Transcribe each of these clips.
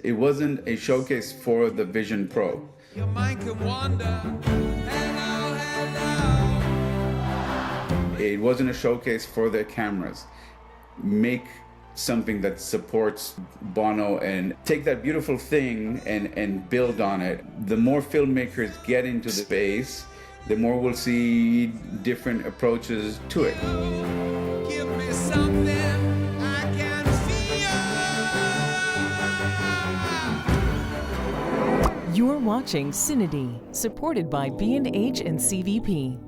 It wasn't a showcase for the Vision Pro. Your mind can wander. Hello, hello. It wasn't a showcase for their cameras. Make something that supports Bono and take that beautiful thing and build on it. The more filmmakers get into the space, the more we'll see different approaches to it. Give me something I can feel. You're watching Cine, supported by B&H and CVP.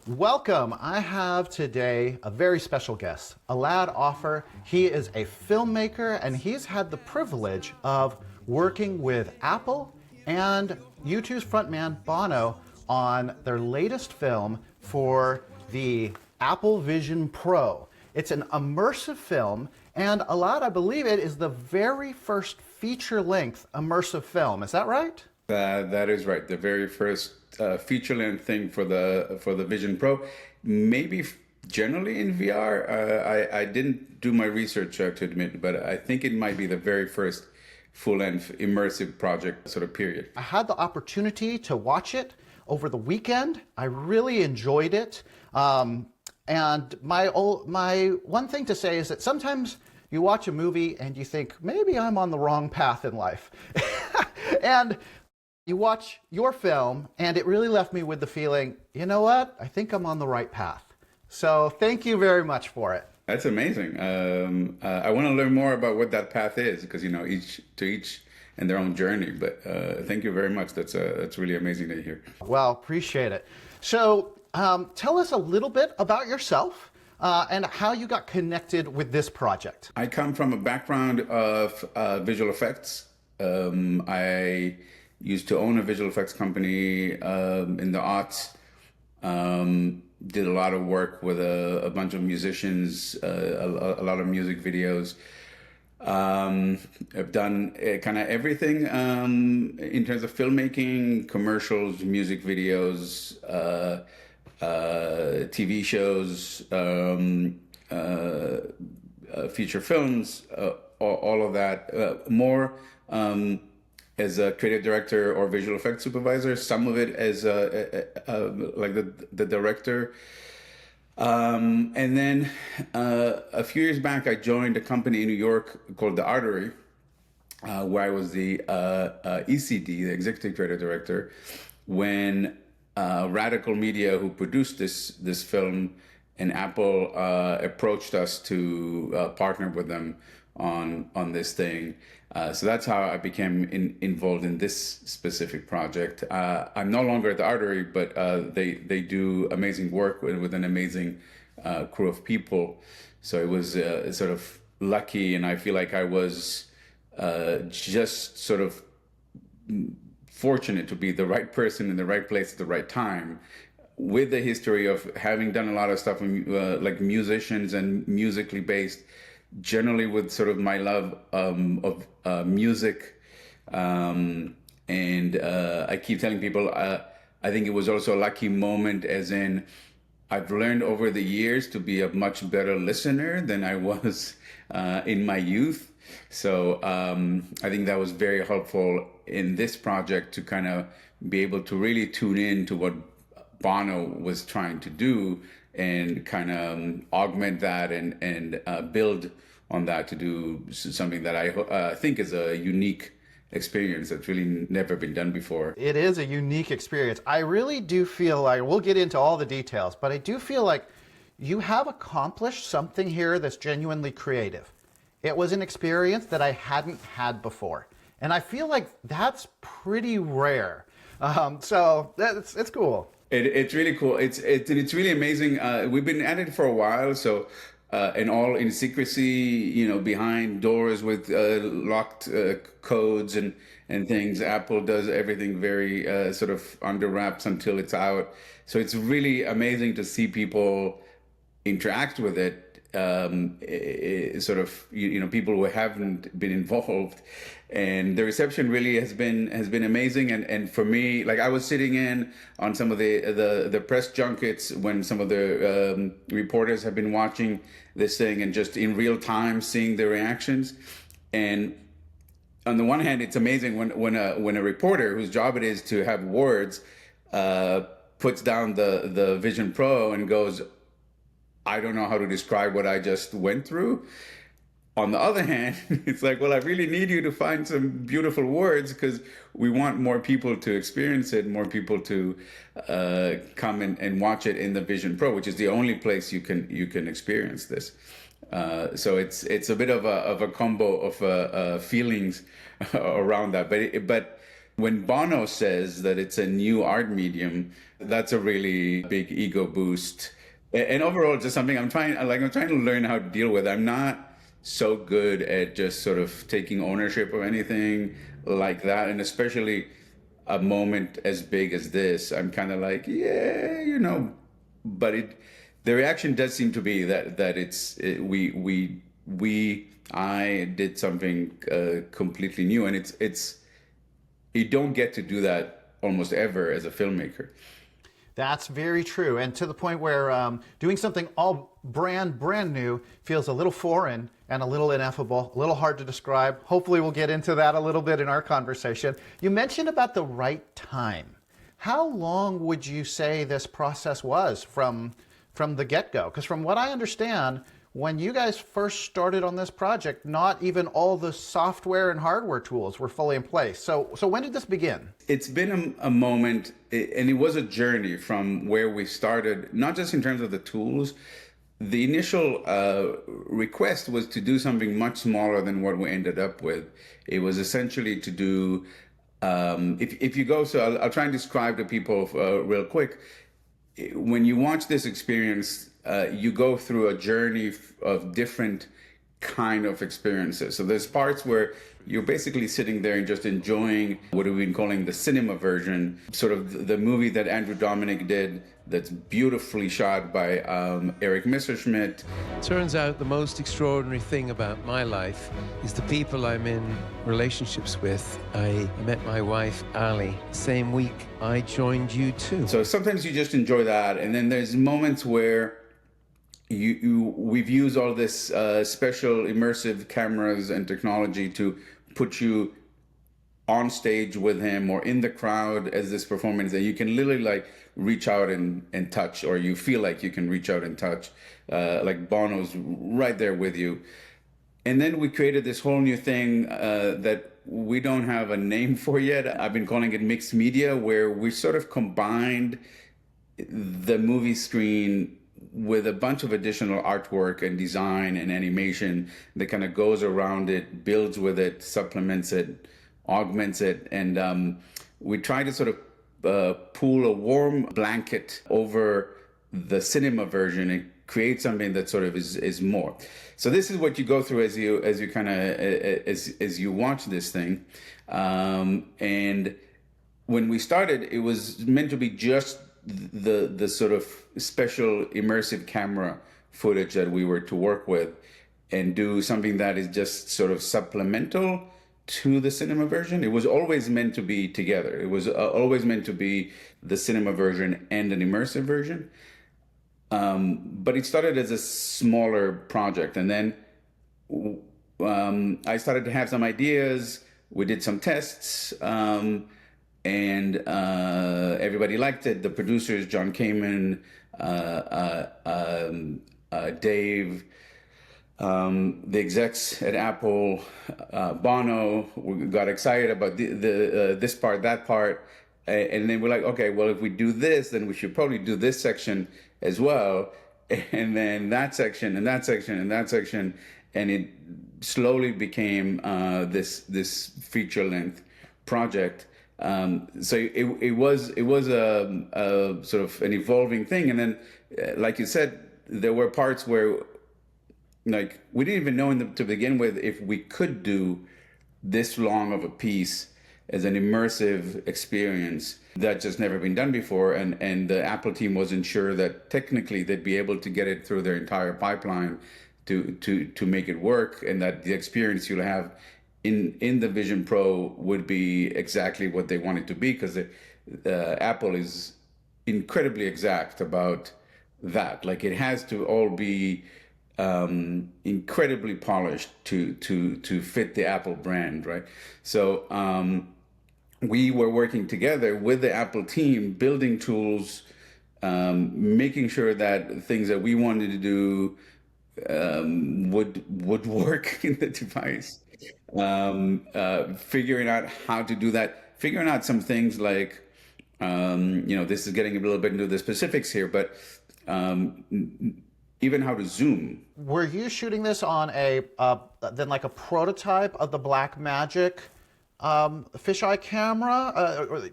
Welcome. I have today a very special guest, Elad Offer. He is a filmmaker and he's had the privilege of working with Apple and U2's frontman Bono on their latest film for the Apple Vision Pro. It's an immersive film, and Elad, I believe it is the very first feature-length immersive film. Is that right? That is right. The very first feature-length thing for the Vision Pro, maybe generally in VR. I didn't do my research to admit, but I think it might be the very first full-length immersive project sort of period. I had the opportunity to watch it over the weekend. I really enjoyed it. And my one thing to say is that sometimes you watch a movie and you think, maybe I'm on the wrong path in life. And you watch your film and it really left me with the feeling, you know what? I think I'm on the right path. So thank you very much for it. That's amazing. I want to learn more about what that path is, because each and their own journey. But thank you very much. That's really amazing to hear. Well, appreciate it. So tell us a little bit about yourself and how you got connected with this project. I come from a background of visual effects. I used to own a visual effects company in the aughts. Did a lot of work with a bunch of musicians, a lot of music videos. I've done kind of everything in terms of filmmaking, commercials, music videos, TV shows, feature films, all of that. More as a creative director or visual effects supervisor, some of it as like the director. And then a few years back, I joined a company in New York called The Artery, where I was the ECD, the executive creative director, when Radical Media, who produced this film, and Apple approached us to partner with them on this thing. So that's how I became involved in this specific project. I'm no longer at the Artery, but they do amazing work with an amazing crew of people. So it was sort of lucky, and I feel like I was just sort of fortunate to be the right person in the right place at the right time, with the history of having done a lot of stuff like musicians and musically based, generally with sort of my love of music. And I keep telling people, I think it was also a lucky moment, as in I've learned over the years to be a much better listener than I was in my youth. So I think that was very helpful in this project to kind of be able to really tune in to what Bono was trying to do and kind of augment that and build on that to do something that I think is a unique experience that's really never been done before. It is a unique experience. I really do feel like, we'll get into all the details, but I do feel like you have accomplished something here that's genuinely creative. It was an experience that I hadn't had before. And I feel like that's pretty rare. So it's cool. It's really cool. It's really amazing. We've been at it for a while, so and all in secrecy, behind doors with locked codes and things. Apple does everything very sort of under wraps until it's out. So it's really amazing to see people interact with it. Sort of people who haven't been involved, and the reception really has been amazing. And for me, like, I was sitting in on some of the press junkets when some of the reporters have been watching this thing and just in real time seeing the reactions, and on the one hand, it's amazing when a reporter whose job it is to have words puts down the Vision Pro and goes, I don't know how to describe what I just went through. On the other hand, it's like, well, I really need you to find some beautiful words because we want more people to experience it, more people to come and watch it in the Vision Pro, which is the only place you can experience this. So it's a bit of a combo of feelings around that. But when Bono says that it's a new art medium, that's a really big ego boost. And overall, just something I'm trying to learn how to deal with. I'm not so good at just sort of taking ownership of anything like that, and especially a moment as big as this. I'm kind of like, yeah, but the reaction does seem to be that I did something completely new, and it's you don't get to do that almost ever as a filmmaker. That's very true. And to the point where doing something all brand new feels a little foreign and a little ineffable, a little hard to describe. Hopefully we'll get into that a little bit in our conversation. You mentioned about the right time. How long would you say this process was from the get-go? Because from what I understand, when you guys first started on this project, not even all the software and hardware tools were fully in place. So when did this begin? It's been a moment, and it was a journey from where we started, not just in terms of the tools. The initial request was to do something much smaller than what we ended up with. It was essentially to do, if you go, so I'll try and describe to people real quick. When you watch this experience, you go through a journey of different kind of experiences. So there's parts where you're basically sitting there and just enjoying what we've been calling the cinema version, sort of the movie that Andrew Dominic did that's beautifully shot by Eric Messerschmidt. Turns out the most extraordinary thing about my life is the people I'm in relationships with. I met my wife, Ali, same week I joined you too. So sometimes you just enjoy that, and then there's moments where we've used all this special immersive cameras and technology to put you on stage with him or in the crowd as this performance, and you can literally like reach out and touch, or you feel like you can reach out and touch, like Bono's right there with you. And then we created this whole new thing that we don't have a name for yet. I've been calling it mixed media, where we sort of combined the movie screen with a bunch of additional artwork and design and animation that kind of goes around it, builds with it, supplements it, augments it. And we try to sort of pull a warm blanket over the cinema version and create something that sort of is more. So this is what you go through as you kind of as you watch this thing. And when we started, it was meant to be just the sort of special immersive camera footage that we were to work with and do something that is just sort of supplemental to the cinema version. It was always meant to be together. It was always meant to be the cinema version and an immersive version. But it started as a smaller project, and then I started to have some ideas. We did some tests, and everybody liked it. The producers, John Kamen, Dave, the execs at Apple, Bono, we got excited about this part, that part. And then we're like, okay, well, if we do this, then we should probably do this section as well. And then that section, and that section, and that section. And it slowly became this feature-length project. So it was a sort of an evolving thing. And then, like you said, there were parts where, like, we didn't even know to begin with if we could do this long of a piece as an immersive experience. That just never been done before, and the Apple team wasn't sure that technically they'd be able to get it through their entire pipeline to make it work, and that the experience you'll have in the Vision Pro would be exactly what they want it to be, because Apple is incredibly exact about that. Like, it has to all be incredibly polished to fit the Apple brand, right? So we were working together with the Apple team, building tools, making sure that things that we wanted to do would work in the device. Figuring out how to do that, figuring out some things like, this is getting a little bit into the specifics here, but even how to zoom. Were you shooting this on then like a prototype of the Blackmagic fisheye camera, or, the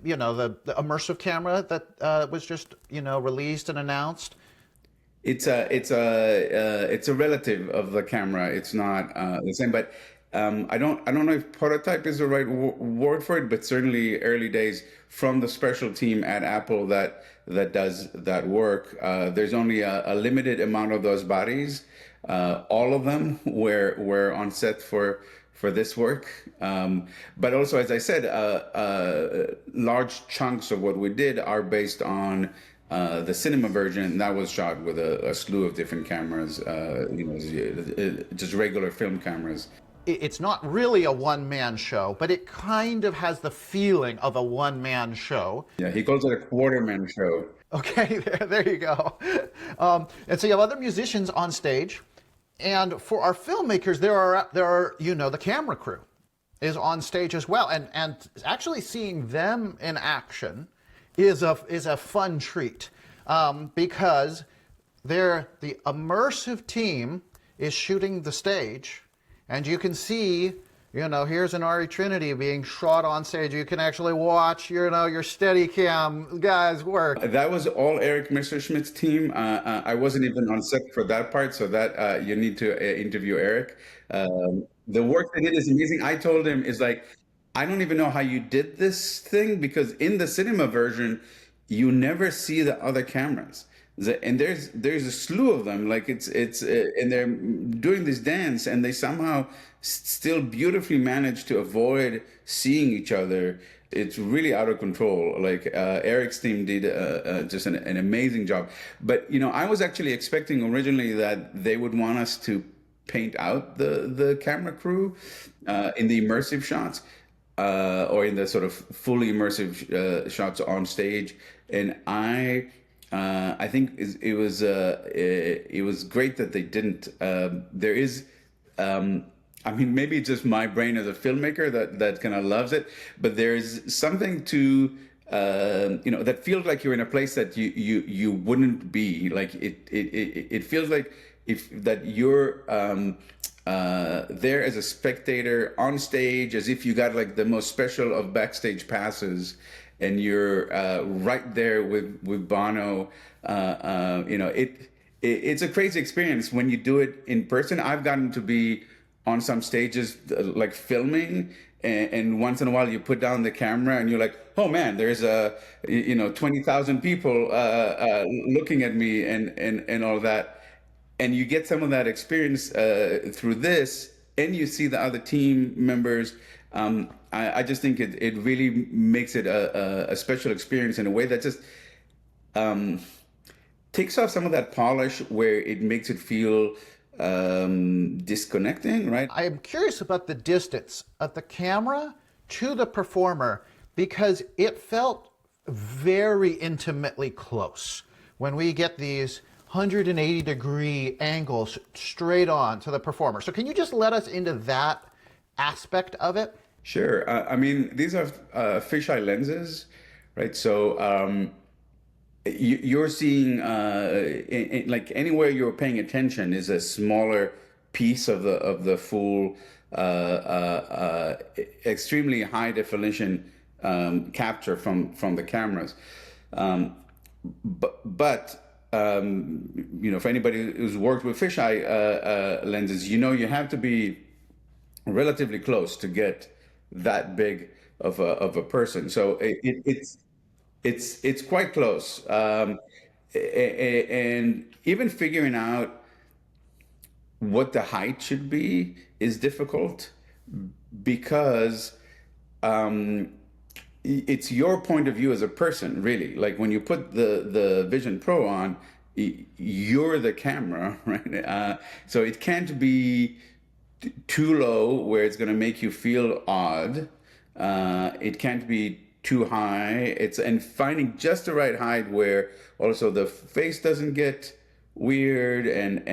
immersive camera that was just, released and announced? It's a relative of the camera. It's not the same, but I don't know if prototype is the right word for it, but certainly early days from the special team at Apple that does that work. There's only a limited amount of those bodies. All of them were on set for this work, but also, as I said, large chunks of what we did are based on the cinema version that was shot with a slew of different cameras, just regular film cameras. It's not really a one-man show, but it kind of has the feeling of a one-man show. Yeah, he calls it a Quarterman Show. Okay, there you go. And so you have other musicians on stage, and for our filmmakers, there are the camera crew is on stage as well, and actually seeing them in action is a fun treat, because the immersive team is shooting the stage, and you can see, here's an RE Trinity being shot on stage. You can actually watch, your Steadicam guys work. That was all Eric Messerschmidt's team. I wasn't even on set for that part, so that you need to interview Eric. The work they did is amazing. I told him, is like, I don't even know how you did this thing, because in the cinema version, you never see the other cameras. And there's a slew of them. Like and they're doing this dance, and they somehow still beautifully manage to avoid seeing each other. It's really out of control. Like Eric's team did just an amazing job. But I was actually expecting originally that they would want us to paint out the camera crew in the immersive shots. Or in the sort of fully immersive shots on stage, and I think it was great that they didn't. There is, maybe it's just my brain as a filmmaker that kind of loves it, but there is something to that feels like you're in a place that you wouldn't be. Like it feels like that you're there as a spectator on stage, as if you got like the most special of backstage passes, and you're right there with Bono. It's a crazy experience when you do it in person. I've gotten to be on some stages like filming, and once in a while you put down the camera and you're like, oh man, there's 20,000 people looking at me and all that. And you get some of that experience through this, and you see the other team members. I just think it really makes it a special experience in a way that just takes off some of that polish where it makes it feel disconnecting, right? I am curious about the distance of the camera to the performer, because it felt very intimately close when we get these 180-degree angles straight on to the performer. So can you just let us into that aspect of it? Sure. These are fisheye lenses, right? So you're seeing, like anywhere you're paying attention is a smaller piece of the full, extremely high definition capture from the cameras. But for anybody who's worked with fisheye lenses, you have to be relatively close to get that big of a person. So it's quite close, and even figuring out what the height should be is difficult, because it's your point of view as a person, really. Like when you put the Vision Pro on, you're the camera, right? So it can't be too low where it's going to make you feel odd. It can't be too high. And finding just the right height where also the face doesn't get weird and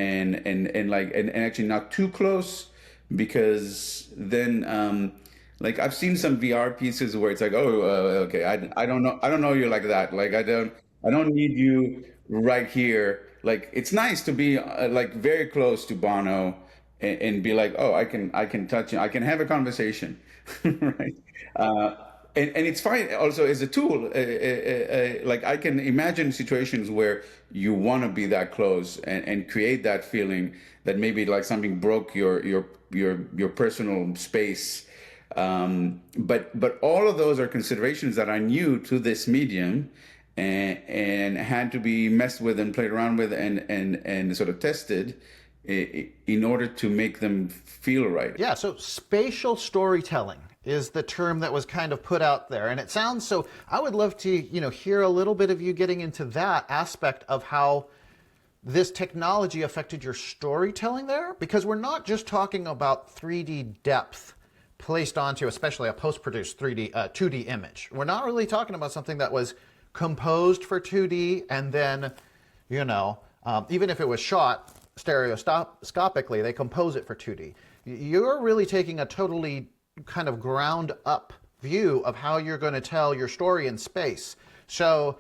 actually not too close, because then like I've seen some VR pieces where it's like, oh, okay, I don't know you like that. Like I don't need you right here. Like it's nice to be like very close to Bono and be like, oh, I can touch you, I can have a conversation, right? And it's fine also as a tool. Like I can imagine situations where you want to be that close and create that feeling that maybe like something broke your personal space. But all of those are considerations that are new to this medium and had to be messed with and played around with and sort of tested in order to make them feel right. Yeah, so spatial storytelling is the term that was kind of put out there. And it sounds so, I would love to, hear a little bit of you getting into that aspect of how this technology affected your storytelling there, because we're not just talking about 3D depth placed onto, especially a post-produced 2D image. We're not really talking about something that was composed for 2D and then, even if it was shot stereoscopically, they compose it for 2D. You're really taking a totally kind of ground up view of how you're going to tell your story in space. So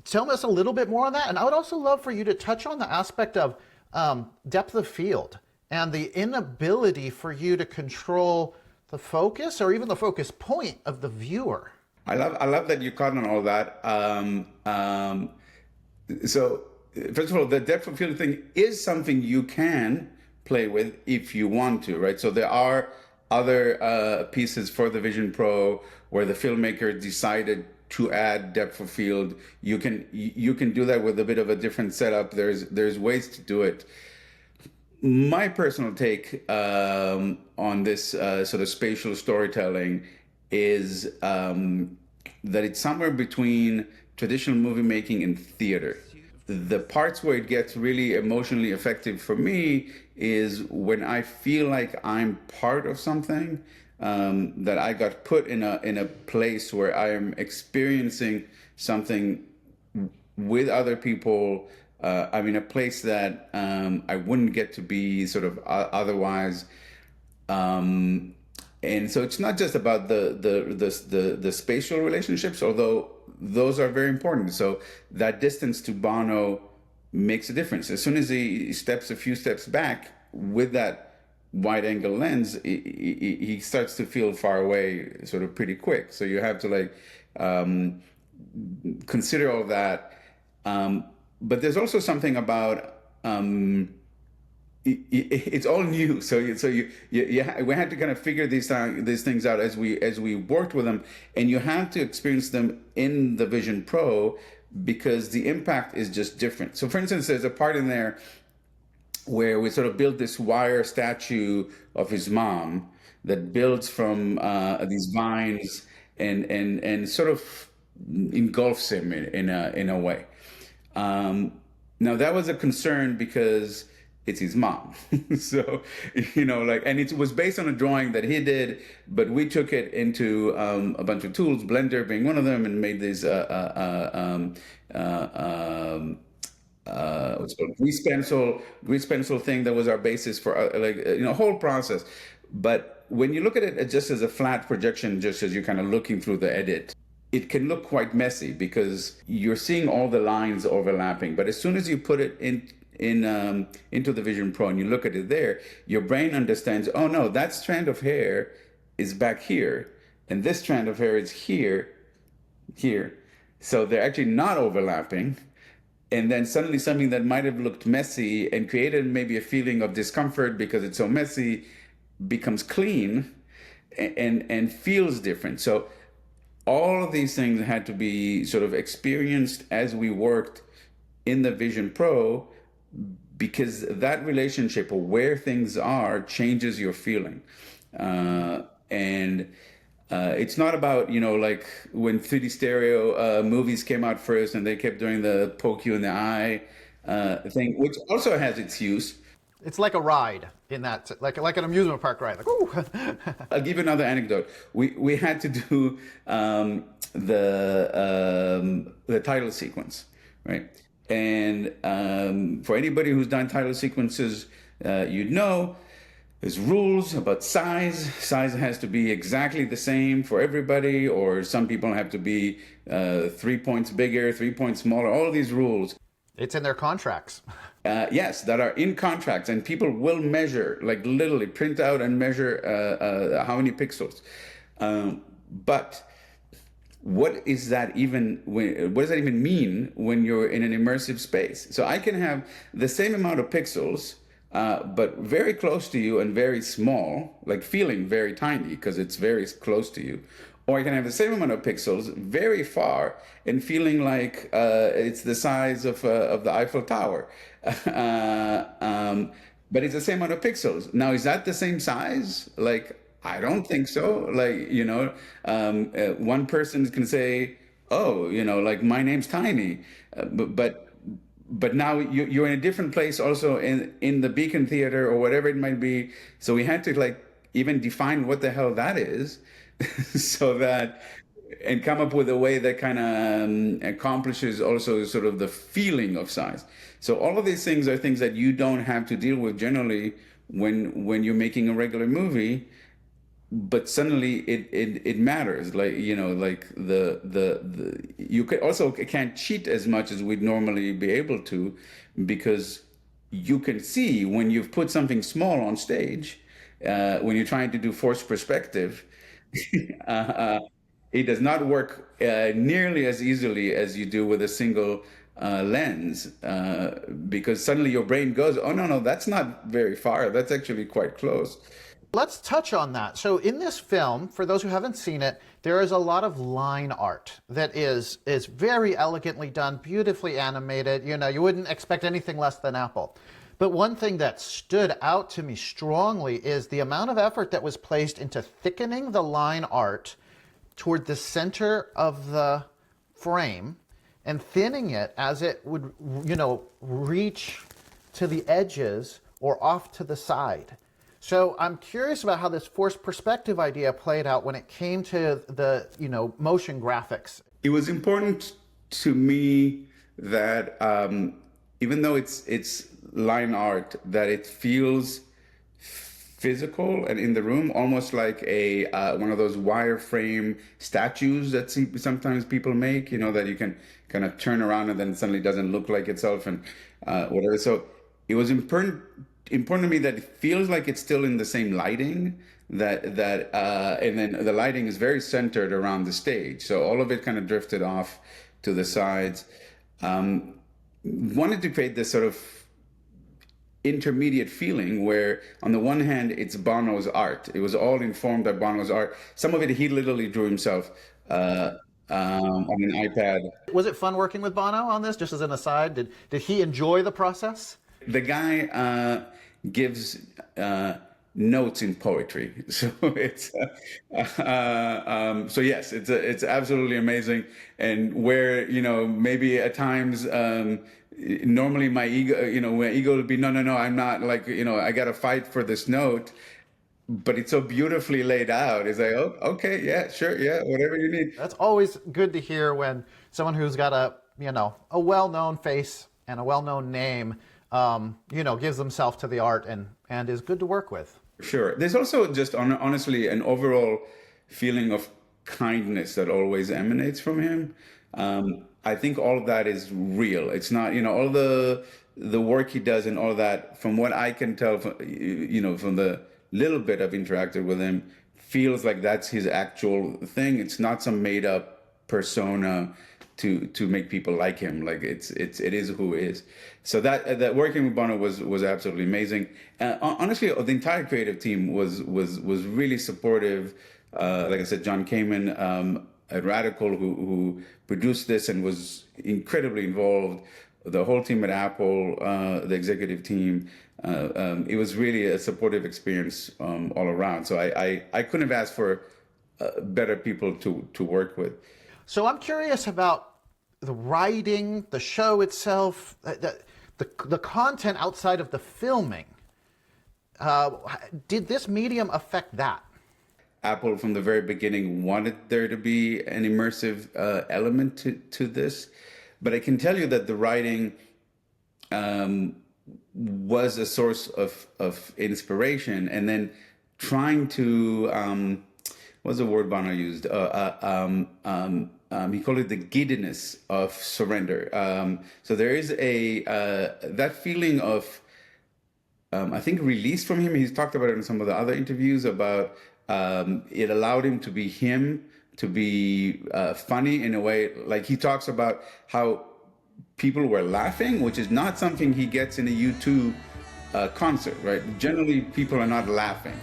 tell us a little bit more on that. And I would also love for you to touch on the aspect of depth of field and the inability for you to control the focus or even the focus point of the viewer. I love that you caught on all that. So first of all, the depth of field thing is something you can play with if you want to, right? So there are other pieces for the Vision Pro where the filmmaker decided to add depth of field. You can do that with a bit of a different setup. There's ways to do it. My personal take on this sort of spatial storytelling is that it's somewhere between traditional movie making and theater. The parts where it gets really emotionally effective for me is when I feel like I'm part of something, that I got put in a place where I am experiencing something with other people. I'm in a place that I wouldn't get to be sort of otherwise. And so it's not just about the spatial relationships, although those are very important. So that distance to Bono makes a difference. As soon as he steps a few steps back with that wide angle lens, he starts to feel far away sort of pretty quick. So you have to consider all that. But there's also something about it's all new, so we had to kind of figure these things out as we worked with them, and you have to experience them in the Vision Pro because the impact is just different. So, for instance, there's a part in there where we sort of built this wire statue of his mom that builds from these vines and sort of engulfs him in a way. Now that was a concern because it's his mom. So, and it was based on a drawing that he did, but we took it into a bunch of tools, Blender being one of them, and made these what's called grease pencil thing that was our basis for a whole process. But when you look at it just as a flat projection, just as you're kind of looking through the edit, it can look quite messy because you're seeing all the lines overlapping. But as soon as you put it into the Vision Pro and you look at it there, your brain understands, oh no, that strand of hair is back here, and this strand of hair is here. So they're actually not overlapping. And then suddenly something that might have looked messy and created maybe a feeling of discomfort because it's so messy becomes clean and feels different. So all of these things had to be sort of experienced as we worked in the Vision Pro, because that relationship of where things are changes your feeling. And It's not about, like when 3D stereo movies came out first and they kept doing the poke you in the eye thing, which also has its use. It's like a ride in that, like an amusement park ride. Like, ooh. I'll give you another anecdote. We had to do the title sequence, right? And for anybody who's done title sequences, you'd know there's rules about size. Size has to be exactly the same for everybody, or some people have to be 3 points bigger, 3 points smaller. All of these rules. It's in their contracts. Yes, that are in contracts, and people will measure, like literally print out and measure how many pixels. But what is that even? What does that even mean when you're in an immersive space? So I can have the same amount of pixels, but very close to you and very small, like feeling very tiny because it's very close to you. Or I can have the same amount of pixels very far and feeling like it's the size of the Eiffel Tower. But it's the same amount of pixels. Now, is that the same size? Like, I don't think so. Like, one person can say, oh, like my name's tiny. But now you're in a different place also in the Beacon Theater or whatever it might be. So we had to like even define what the hell that is. So that, and come up with a way that kind of accomplishes also sort of the feeling of size. So all of these things are things that you don't have to deal with generally when you're making a regular movie, but suddenly it matters. Like, like the you can't cheat as much as we'd normally be able to, because you can see when you've put something small on stage, when you're trying to do forced perspective. It does not work nearly as easily as you do with a single lens, because suddenly your brain goes, oh, no, that's not very far. That's actually quite close. Let's touch on that. So in this film, for those who haven't seen it, there is a lot of line art that is very elegantly done, beautifully animated. You wouldn't expect anything less than Apple. But one thing that stood out to me strongly is the amount of effort that was placed into thickening the line art toward the center of the frame and thinning it as it would, reach to the edges or off to the side. So I'm curious about how this forced perspective idea played out when it came to the, motion graphics. It was important to me that even though it's line art, that it feels physical and in the room, almost like a one of those wireframe statues that sometimes people make, that you can kind of turn around and then suddenly doesn't look like itself and whatever. So it was important to me that it feels like it's still in the same lighting, that and then the lighting is very centered around the stage. So all of it kind of drifted off to the sides. Wanted to create this sort of intermediate feeling where on the one hand it's Bono's art. It was all informed by Bono's art. Some of it he literally drew himself on an iPad. Was it fun working with Bono on this? Just as an aside, did he enjoy the process? The guy gives notes in poetry, so it's so yes, it's absolutely amazing. And where maybe at times normally my ego would be no, I'm not, like, I got to fight for this note, but it's so beautifully laid out. It's like, oh, okay, yeah, sure, yeah, whatever you need. That's always good to hear when someone who's got a well-known face and a well-known name, gives themselves to the art and is good to work with. Sure. There's also just honestly an overall feeling of kindness that always emanates from him. I think all of that is real. It's not, all the work he does and all that, from what I can tell, from the little bit I've interacted with him, feels like that's his actual thing. It's not some made up persona to make people like him. Like it is who he is. So that working with Bono was absolutely amazing. Honestly, the entire creative team was really supportive. Like I said, John Kamen at Radical, who produced this and was incredibly involved. The whole team at Apple, the executive team. It was really a supportive experience all around. So I couldn't have asked for better people to work with. So I'm curious about the writing, the show itself, the content outside of the filming. Did this medium affect that? Apple from the very beginning wanted there to be an immersive element to this, but I can tell you that the writing was a source of inspiration, and then trying to what's the word Bono used? He called it the giddiness of surrender. So there is that feeling of I think release from him. He's talked about it in some of the other interviews about it allowed him to be him, to be funny in a way. Like he talks about how people were laughing, which is not something he gets in a U2 concert, right? Generally, people are not laughing.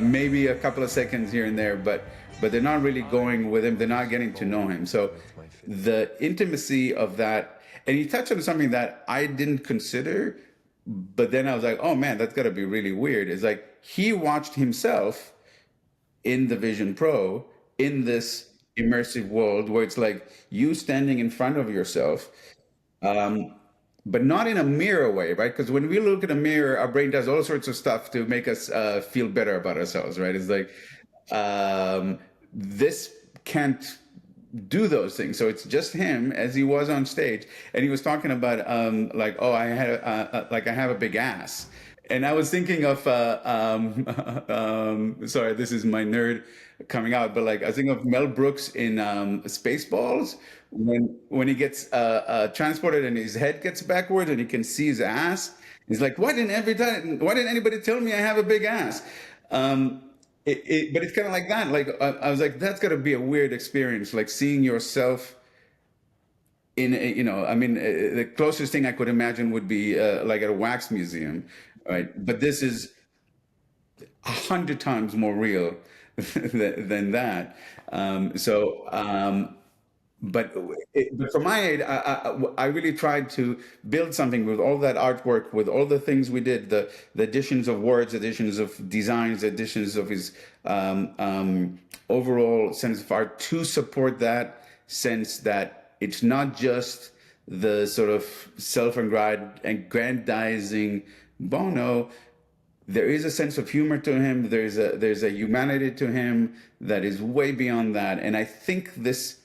Maybe a couple of seconds here and there, but they're not really going with him. They're not getting to know him. So the intimacy of that, and he touched on something that I didn't consider, but then I was like, oh man, that's got to be really weird. It's like he watched himself in the Vision Pro in this immersive world where it's like you standing in front of yourself, but not in a mirror way, right? Because when we look in a mirror, our brain does all sorts of stuff to make us feel better about ourselves, right? It's like this can't do those things. So it's just him as he was on stage, and he was talking about like, oh, I have a big ass. And I was thinking of, sorry, this is my nerd coming out, but like I was thinking of Mel Brooks in Spaceballs when he gets transported and his head gets backwards and he can see his ass. He's like, why didn't anybody tell me I have a big ass? But it's kind of like that. Like I was like, that's got to be a weird experience, like seeing yourself in, I mean, the closest thing I could imagine would be like at a wax museum. Right, but this is 100 times more real than that. But from my aid, I really tried to build something with all that artwork, with all the things we did, the additions of words, additions of designs, additions of his overall sense of art to support that sense that it's not just the sort of self-aggrandizing Bono. There is a sense of humor to him. There's a humanity to him that is way beyond that. And I think this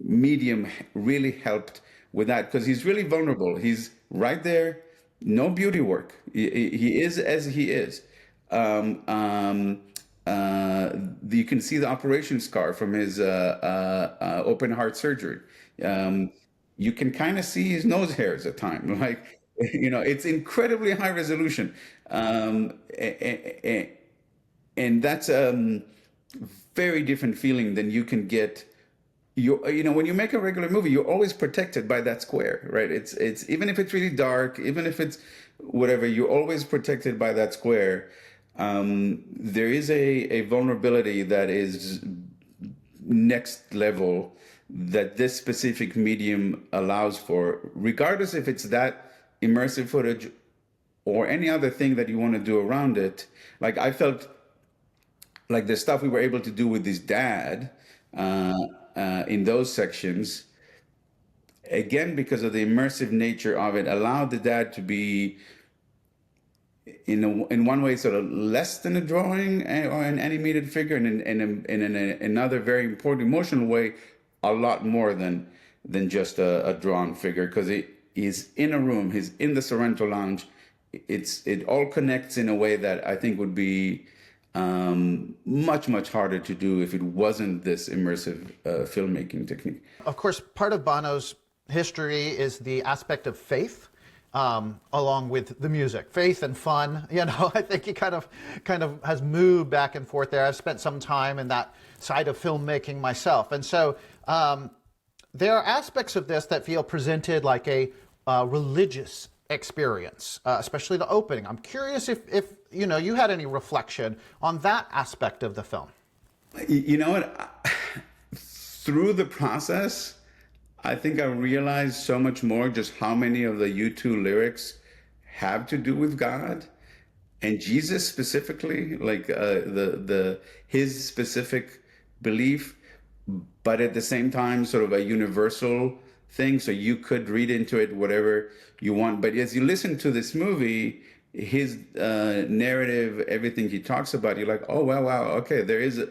medium really helped with that because he's really vulnerable. He's right there, no beauty work. He is as he is. You can see the operation scar from his open heart surgery. You can kind of see his nose hairs at times. Like, it's incredibly high resolution. And that's a very different feeling than you can get. When you make a regular movie, you're always protected by that square, right? It's even if it's really dark, even if it's whatever, you're always protected by that square. There is a vulnerability that is next level that this specific medium allows for, regardless if it's that immersive footage or any other thing that you want to do around it. Like I felt like the stuff we were able to do with his dad in those sections, again, because of the immersive nature of it, allowed the dad to be in one way sort of less than a drawing or an animated figure, and in another very important emotional way, a lot more than just a drawn figure, because he's in a room, he's in the Sorrento Lounge. It all connects in a way that I think would be much, much harder to do if it wasn't this immersive filmmaking technique. Of course, part of Bono's history is the aspect of faith, along with the music, faith and fun. I think he kind of has moved back and forth there. I've spent some time in that side of filmmaking myself, and so there are aspects of this that feel presented like a religious experience, especially the opening. I'm curious if you had any reflection on that aspect of the film. You know what? Through the process, I think I realized so much more just how many of the U2 lyrics have to do with God. and Jesus specifically, like the his specific belief, but at the same time, sort of a universal thing. So you could read into it whatever you want. But as you listen to this movie, his narrative, everything he talks about, you're like, oh wow, okay, there is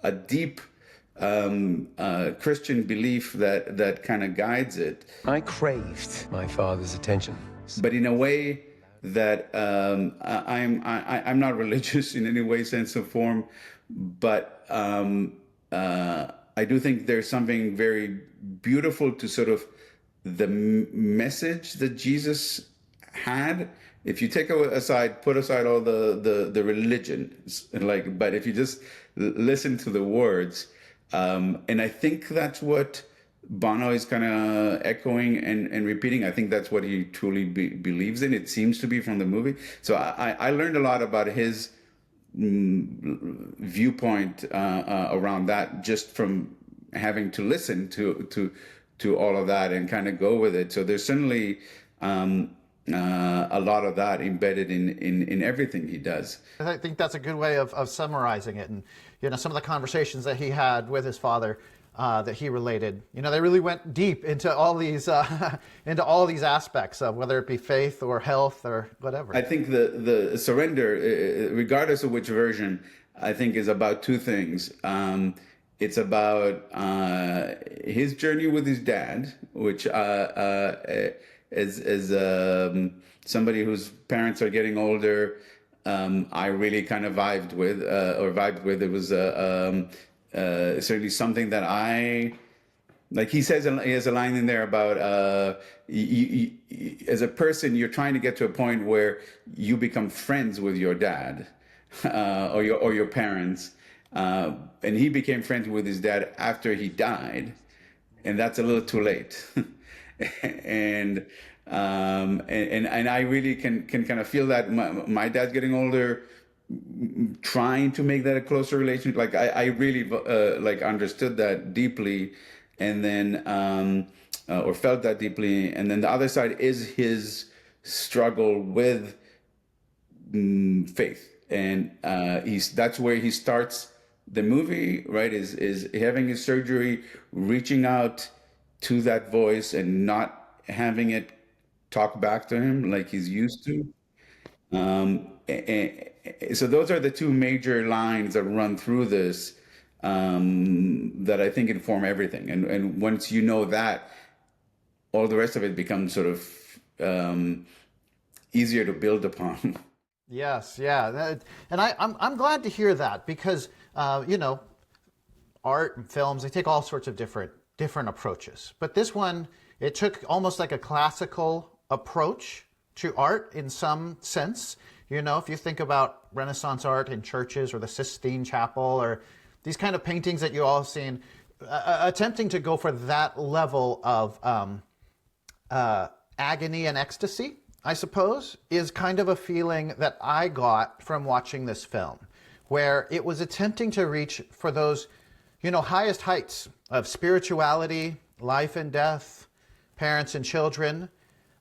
a deep Christian belief that kind of guides it, I craved my father's attention. but in a way that I'm not religious in any way, sense, or form, but I do think there's something very beautiful to sort of the message that Jesus had. If you take put aside all the religion, like, but if you just listen to the words, and I think that's what Bono is kind of echoing and repeating. I think that's what he truly believes in. It seems to be from the movie. So I learned a lot about his viewpoint around that just from having to listen to all of that and kind of go with it. So there's certainly a lot of that embedded in everything he does. I think that's a good way of summarizing it. And, you know, some of the conversations that he had with his father that he related, you know, they really went deep into all these aspects of whether it be faith or health or whatever. I think the surrender, regardless of which version, I think is about two things. It's about his journey with his dad, which as somebody whose parents are getting older, I really kind of vibed with. It was certainly something that I like. He has a line in there about as a person, you're trying to get to a point where you become friends with your dad or your parents. And he became friends with his dad after he died, and that's a little too late. and I really can kind of feel that my dad's getting older, trying to make that a closer relationship. Like I really like understood that deeply, and then or felt that deeply. And then the other side is his struggle with faith, and that's where he starts the movie, right? Is having his surgery, reaching out to that voice and not having it talk back to him like he's used to. So those are the two major lines that run through this that I think inform everything. And once you know that, all the rest of it becomes sort of easier to build upon. Yes, yeah, and I'm glad to hear that because you know, art and films, they take all sorts of different approaches. But this one, it took almost like a classical approach to art in some sense. You know, if you think about Renaissance art in churches or the Sistine Chapel or these kind of paintings that you all have seen, attempting to go for that level of agony and ecstasy, I suppose, is kind of a feeling that I got from watching this film, where it was attempting to reach for those, you know, highest heights of spirituality, life and death, parents and children.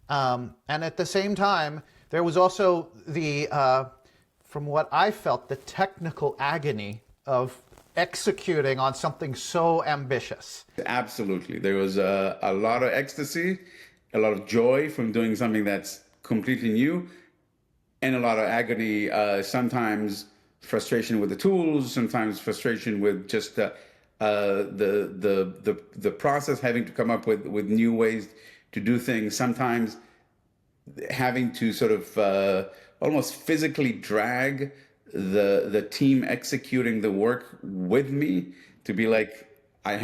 And at the same time, there was also the, from what I felt, the technical agony of executing on something so ambitious. Absolutely. There was a lot of ecstasy, a lot of joy from doing something that's completely new, and a lot of agony, sometimes frustration with the tools, sometimes frustration with just the process, having to come up with new ways to do things, sometimes having to sort of almost physically drag the team executing the work with me to be like, I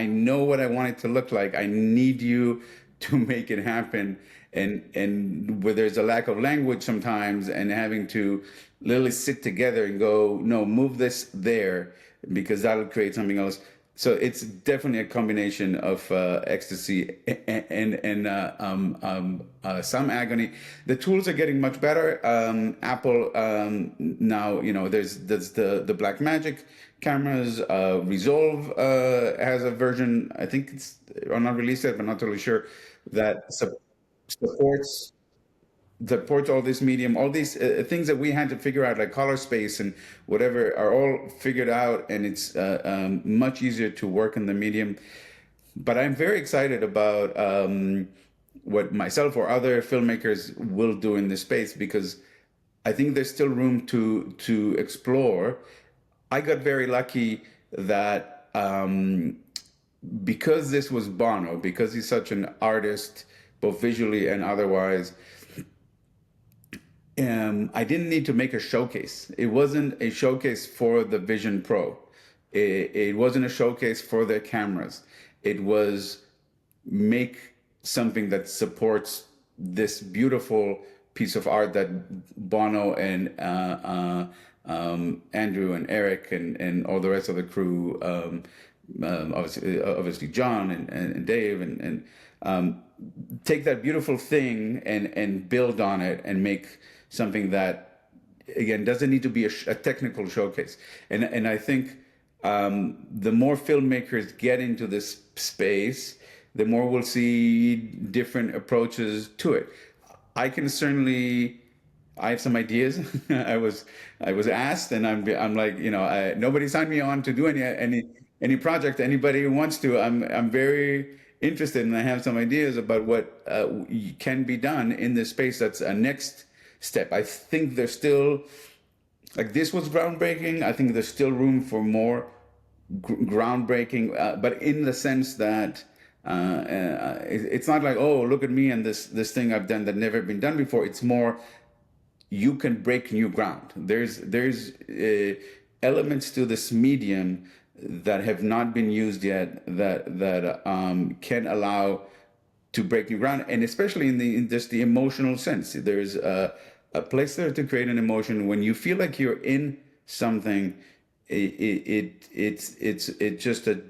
know what I want it to look like. I need you to make it happen. And where there's a lack of language sometimes, and having to literally sit together and go, no, move this there, because that'll create something else. So it's definitely a combination of ecstasy and some agony. The tools are getting much better. Apple now, you know, there's the Blackmagic cameras. Resolve has a version, I think it's not released yet, but not totally sure, that supports that ports all this medium, all these things that we had to figure out, like color space and whatever, are all figured out, and it's much easier to work in the medium. But I'm very excited about what myself or other filmmakers will do in this space, because I think there's still room to explore. I got very lucky that because this was Bono, because he's such an artist, both visually and otherwise, I didn't need to make a showcase. It wasn't a showcase for the Vision Pro. It wasn't a showcase for their cameras. It was make something that supports this beautiful piece of art that Bono and Andrew and Eric and all the rest of the crew, obviously John and Dave, and take that beautiful thing and build on it and make something that, again, doesn't need to be a technical showcase. And I think the more filmmakers get into this space, the more we'll see different approaches to it. I have some ideas. I was asked, and I'm like, nobody signed me on to do any project. Anybody who wants to, I'm very interested, and I have some ideas about what can be done in this space. That's a next step. I think there's still, like, this was groundbreaking. I think there's still room for more groundbreaking, but in the sense that it's not like, oh, look at me and this thing I've done that never been done before. It's more, you can break new ground. There's elements to this medium that have not been used yet that can allow to break new ground, and especially in just the emotional sense. There's a place there to create an emotion when you feel like you're in something. It's just a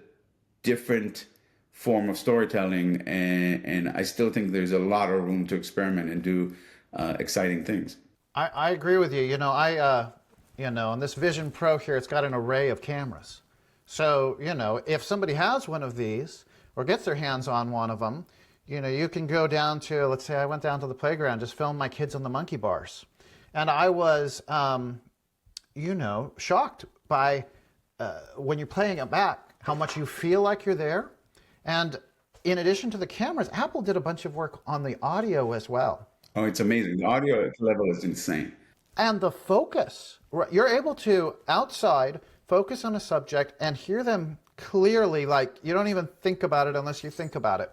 different form of storytelling, and I still think there's a lot of room to experiment and do exciting things. I agree with you. On this Vision Pro here, it's got an array of cameras. So, if somebody has one of these or gets their hands on one of them, you can go down to, let's say I went down to the playground, just film my kids on the monkey bars. And I was, shocked by, when you're playing it back, how much you feel like you're there. And in addition to the cameras, Apple did a bunch of work on the audio as well. Oh, it's amazing. The audio level is insane. And the focus, you're able to, outside, focus on a subject and hear them clearly, like you don't even think about it unless you think about it.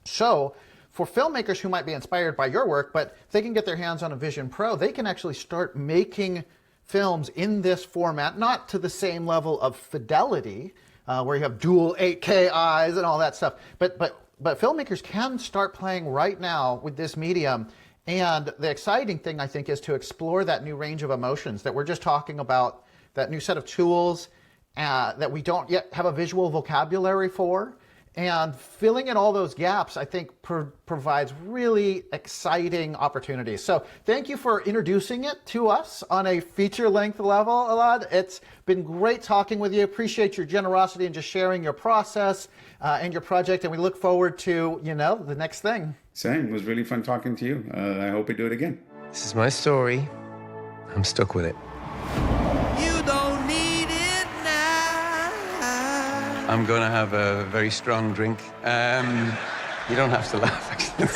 So for filmmakers who might be inspired by your work, but they can get their hands on a Vision Pro, they can actually start making films in this format, not to the same level of fidelity, where you have dual 8K eyes and all that stuff, but filmmakers can start playing right now with this medium. And the exciting thing, I think, is to explore that new range of emotions that we're just talking about, that new set of tools that we don't yet have a visual vocabulary for. And filling in all those gaps, I think, provides really exciting opportunities. So thank you for introducing it to us on a feature-length level, Elad. It's been great talking with you. Appreciate your generosity and just sharing your process and your project. And we look forward to, the next thing. Same. It was really fun talking to you. I hope we do it again. This is my story. I'm stuck with it. You don't need it now. I'm going to have a very strong drink. You don't have to laugh, actually.